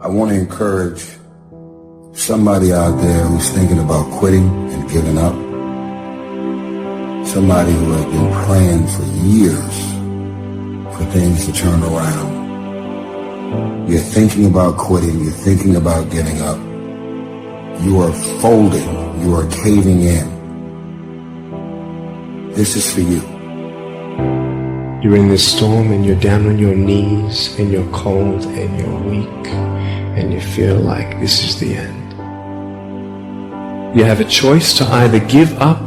I want to encourage somebody out there who's thinking about quitting and giving up. Somebody who has been praying for years for things to turn around. You're thinking about quitting. You're thinking about giving up. You are folding. You are caving in. This is for you. You're in this storm and you're down on your knees and you're cold and you're weak and you feel like this is the end. You have a choice to either give up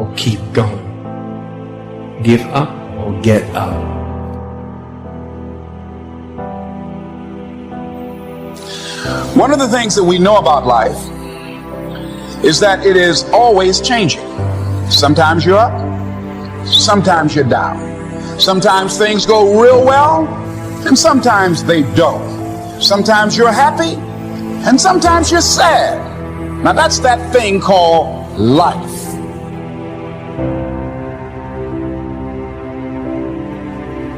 or keep going. Give up or get up. One of the things that we know about life is that it is always changing. Sometimes you're up, sometimes you're down. Sometimes things go real well, and sometimes they don't. Sometimes you're happy, and sometimes you're sad. Now that's that thing called life.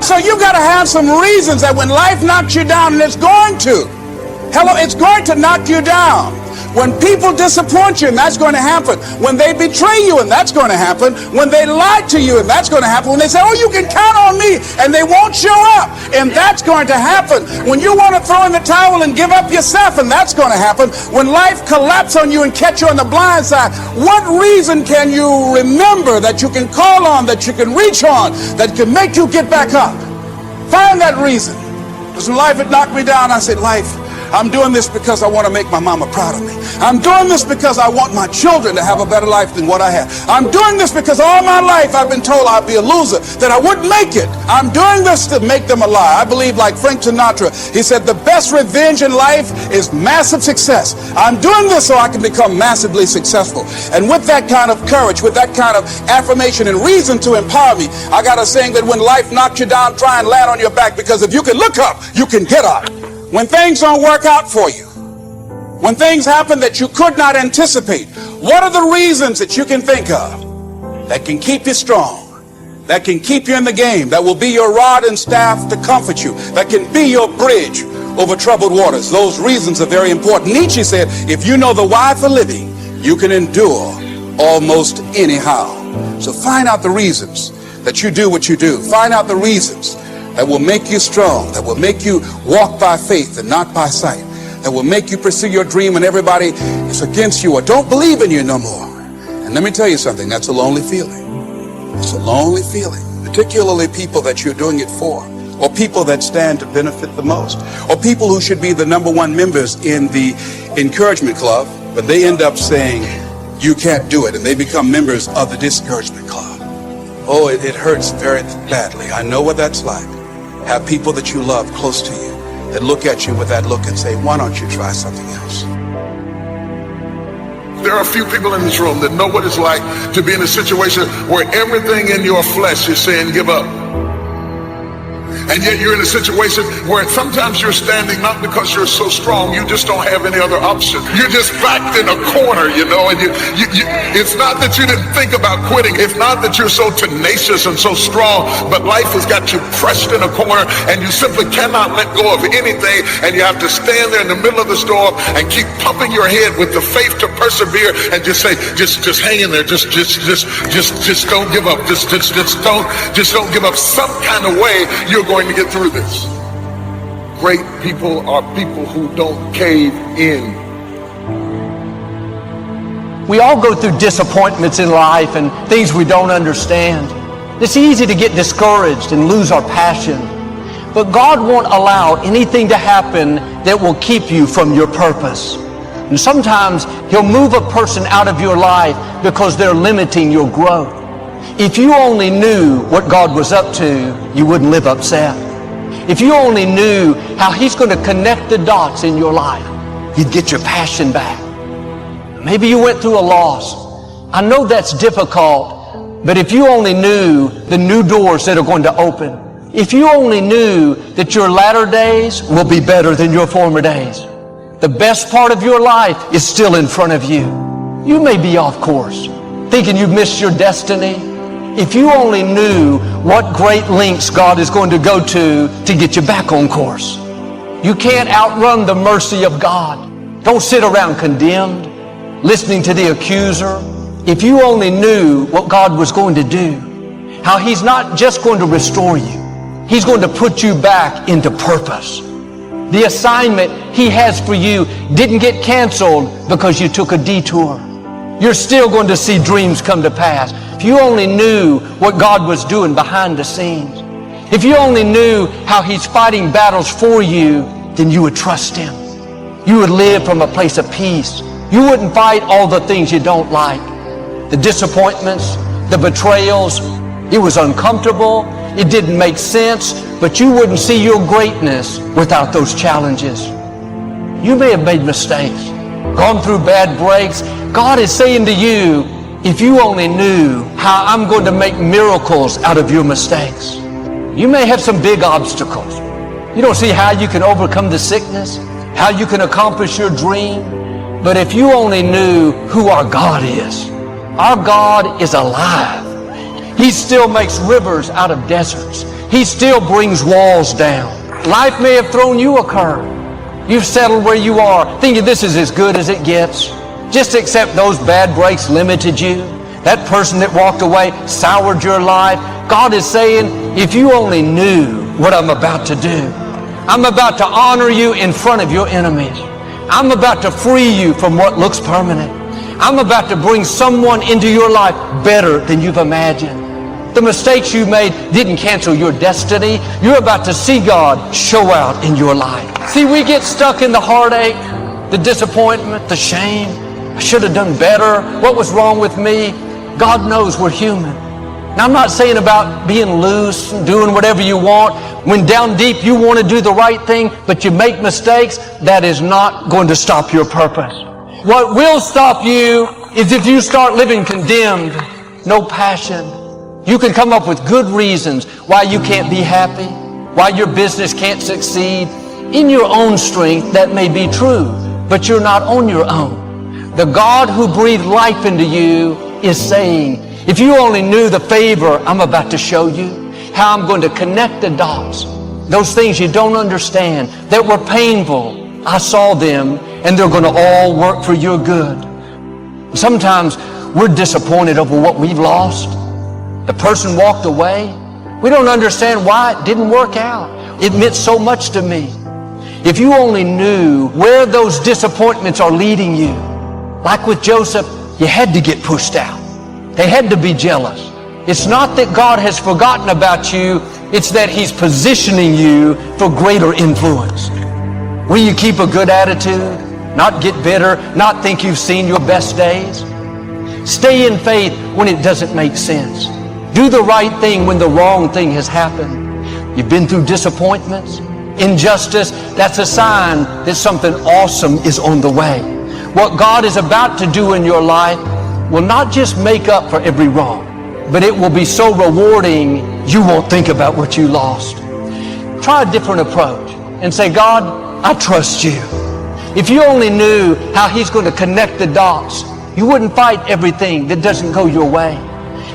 So you gotta have some reasons that when life knocks you down, and it's going to knock you down. When people disappoint you, and that's going to happen. When they betray you, and that's going to happen. When they lie to you, and that's going to happen. When they say, oh, you can count on me, and they won't show up, and that's going to happen. When you want to throw in the towel and give up yourself, and that's going to happen. When life collapses on you and catch you on the blind side, what reason can you remember that you can call on, that you can reach on, that can make you get back up? Find that reason. Because when life had knocked me down, I said, life, I'm doing this because I want to make my mama proud of me. I'm doing this because I want my children to have a better life than what I have. I'm doing this because all my life I've been told I'd be a loser, that I wouldn't make it. I'm doing this to make them a lie. I believe, like Frank Sinatra, he said, the best revenge in life is massive success. I'm doing this so I can become massively successful. And with that kind of courage, with that kind of affirmation and reason to empower me, I got a saying that when life knocks you down, try and land on your back, because if you can look up, you can get up. When things don't work out for you, when things happen that you could not anticipate, what are the reasons that you can think of that can keep you strong, that can keep you in the game, that will be your rod and staff to comfort you, that can be your bridge over troubled waters? Those reasons are very important. Nietzsche said, if you know the why for living, you can endure almost anyhow. So find out the reasons that you do what you do. Find out the reasons that will make you strong, that will make you walk by faith and not by sight, that will make you pursue your dream when everybody is against you or don't believe in you no more. And let me tell you something, that's a lonely feeling. It's a lonely feeling, particularly people that you're doing it for, or people that stand to benefit the most, or people who should be the #1 members in the encouragement club, but they end up saying, you can't do it, and they become members of the discouragement club. Oh, it hurts very badly. I know what that's like. Have people that you love close to you that look at you with that look and say, why don't you try something else? There are a few people in this room that know what it's like to be in a situation where everything in your flesh is saying give up. And yet you're in a situation where sometimes you're standing not because you're so strong, you just don't have any other option. You're just backed in a corner, you know, and it's not that you didn't think about quitting. It's not that you're so tenacious and so strong, but life has got you pressed in a corner and you simply cannot let go of anything, and you have to stand there in the middle of the storm and keep pumping your head with the faith to persevere and just say, just hang in there, just don't give up, just don't give up. Some kind of way you're going to get through this. Great people are people who don't cave in. We all go through disappointments in life and things we don't understand. It's easy to get discouraged and lose our passion. But God won't allow anything to happen that will keep you from your purpose. And sometimes He'll move a person out of your life because they're limiting your growth. If you only knew what God was up to, you wouldn't live upset. If you only knew how He's going to connect the dots in your life, you'd get your passion back. Maybe you went through a loss. I know that's difficult, but if you only knew the new doors that are going to open, if you only knew that your latter days will be better than your former days, the best part of your life is still in front of you. You may be off course, thinking you've missed your destiny. If you only knew what great lengths God is going to go to get you back on course. You can't outrun the mercy of God. Don't sit around condemned, listening to the accuser. If you only knew what God was going to do, how He's not just going to restore you, He's going to put you back into purpose. The assignment He has for you didn't get canceled because you took a detour. You're still going to see dreams come to pass. If you only knew what God was doing behind the scenes, if you only knew how He's fighting battles for you, then you would trust Him. You would live from a place of peace. You wouldn't fight all the things you don't like. The disappointments, the betrayals. It was uncomfortable. It didn't make sense, but you wouldn't see your greatness without those challenges. You may have made mistakes, gone through bad breaks. God is saying to you, if you only knew how I'm going to make miracles out of your mistakes. You may have some big obstacles. You don't see how you can overcome the sickness, how you can accomplish your dream. But if you only knew who our God is, our God is alive. He still makes rivers out of deserts. He still brings walls down. Life may have thrown you a curve. You've settled where you are, thinking this is as good as it gets. Just accept those bad breaks limited you. That person that walked away soured your life. God is saying, if you only knew what I'm about to do. I'm about to honor you in front of your enemies. I'm about to free you from what looks permanent. I'm about to bring someone into your life better than you've imagined. The mistakes you made didn't cancel your destiny. You're about to see God show out in your life. See, we get stuck in the heartache, the disappointment, the shame. I should have done better. What was wrong with me? God knows we're human. Now, I'm not saying about being loose and doing whatever you want. When down deep you want to do the right thing, but you make mistakes, that is not going to stop your purpose. What will stop you is if you start living condemned, no passion. You can come up with good reasons why you can't be happy, why your business can't succeed. In your own strength, that may be true, but you're not on your own. The God who breathed life into you is saying, if you only knew the favor I'm about to show you, how I'm going to connect the dots, those things you don't understand that were painful, I saw them, and they're going to all work for your good. Sometimes we're disappointed over what we've lost. The person walked away. We don't understand why it didn't work out. It meant so much to me. If you only knew where those disappointments are leading you, like with Joseph, you had to get pushed out. They had to be jealous. It's not that God has forgotten about you, it's that He's positioning you for greater influence. Will you keep a good attitude, not get bitter, not think you've seen your best days? Stay in faith when it doesn't make sense. Do the right thing when the wrong thing has happened. You've been through disappointments, injustice. That's a sign that something awesome is on the way. What God is about to do in your life will not just make up for every wrong, but it will be so rewarding you won't think about what you lost. Try a different approach and say, God, I trust you. If you only knew how He's going to connect the dots, you wouldn't fight everything that doesn't go your way.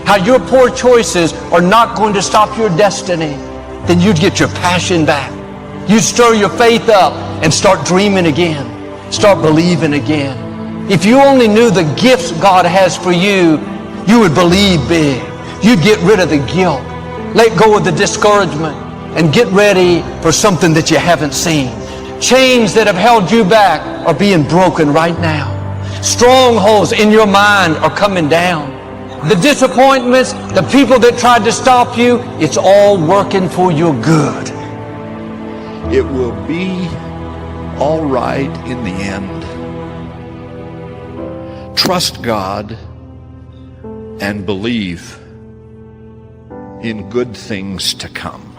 How your poor choices are not going to stop your destiny, then you'd get your passion back. You'd stir your faith up and start dreaming again. Start believing again. If you only knew the gifts God has for you, you would believe big. You'd get rid of the guilt. Let go of the discouragement and get ready for something that you haven't seen. Chains that have held you back are being broken right now. Strongholds in your mind are coming down. The disappointments, the people that tried to stop you, it's all working for your good. It will be all right in the end. Trust God and believe in good things to come.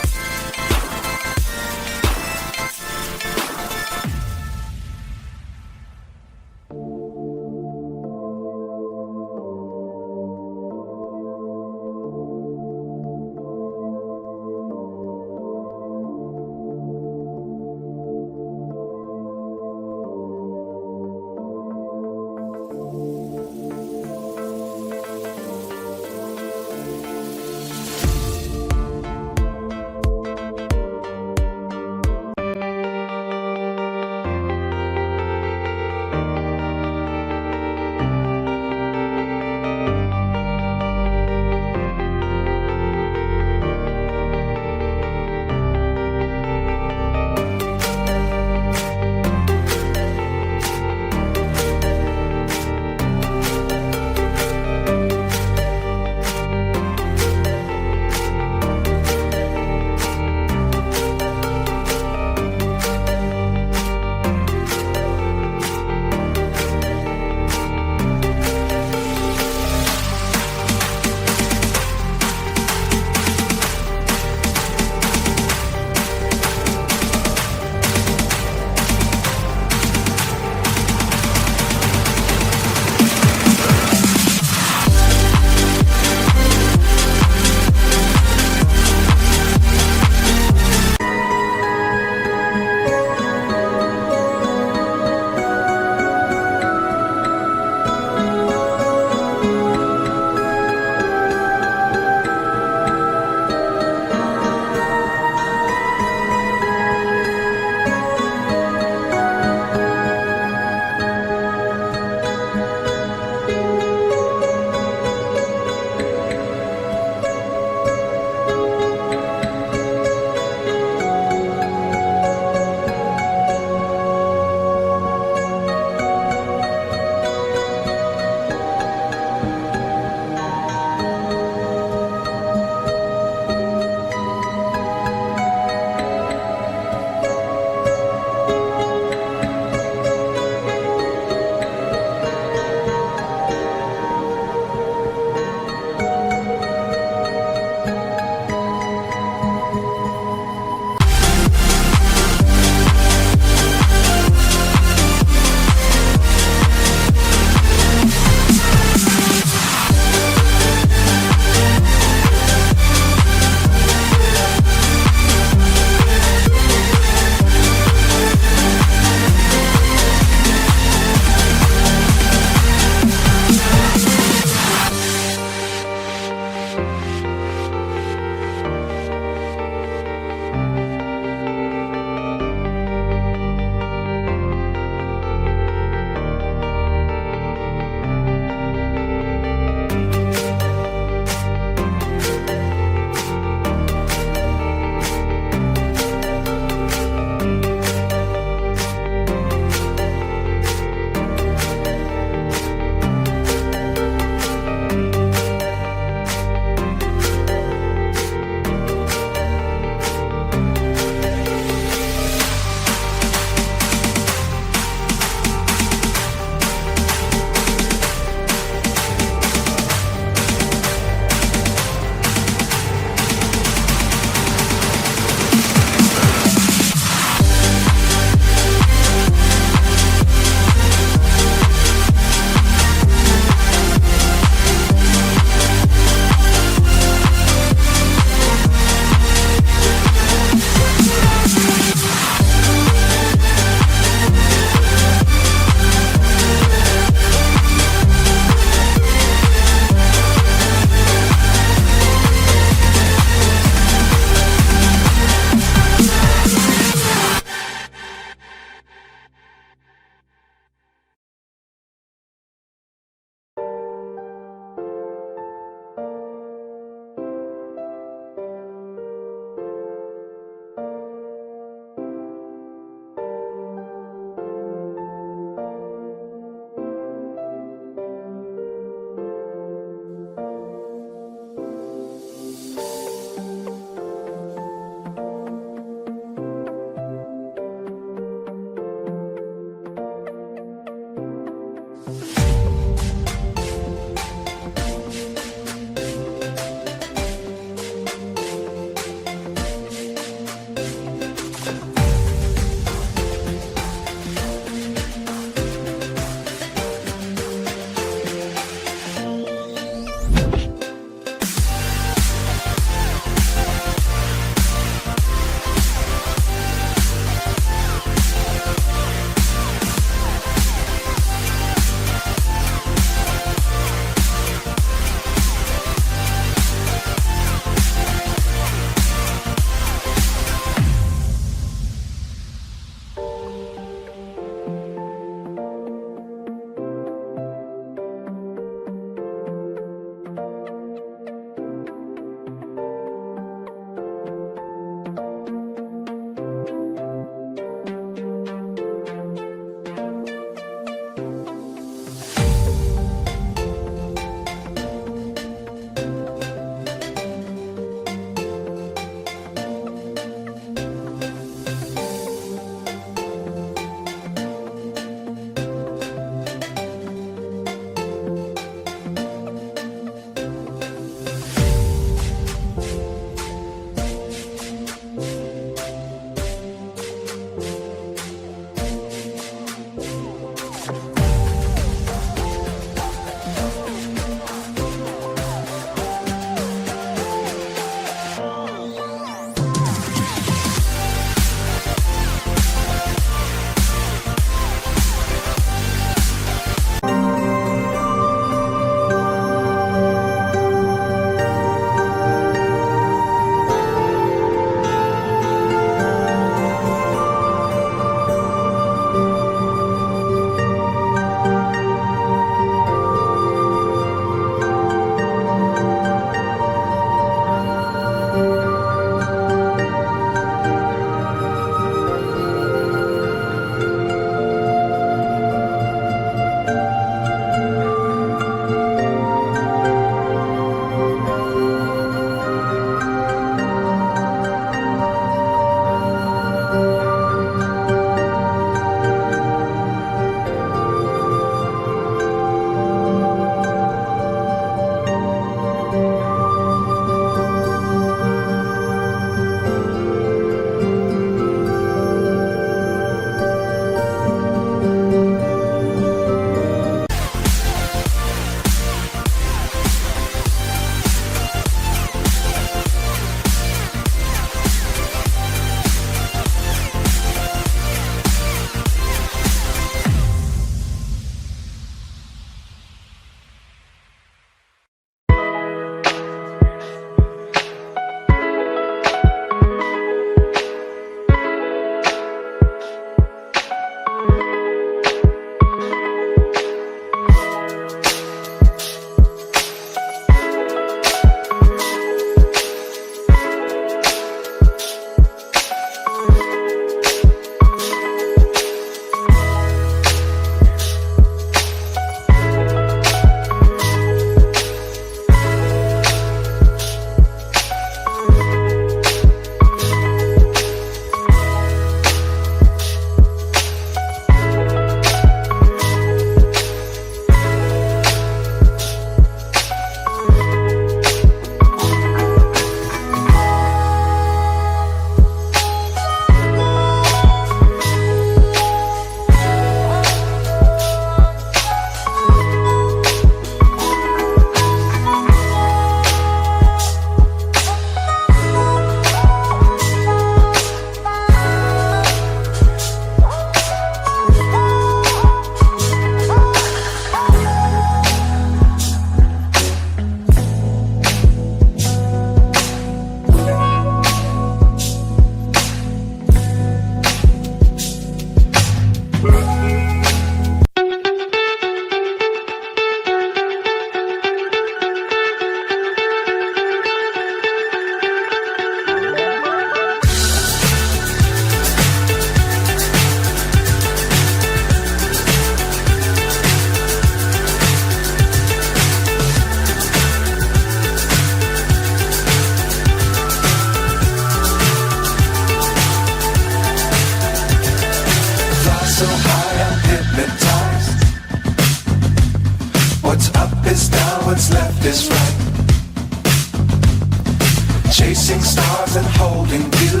chasing stars and holding you.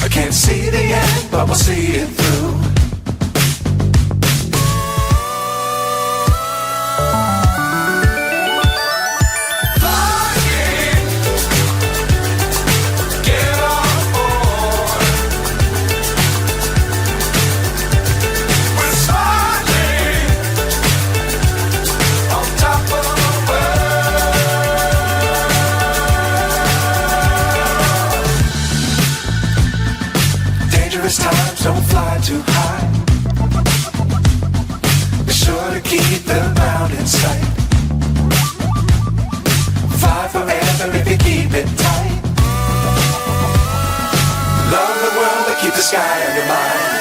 I can't see the end, but we'll see it through. Times don't fly too high. Be sure to keep the ground in sight. Fly forever if you keep it tight. Love the world but keep the sky on your mind.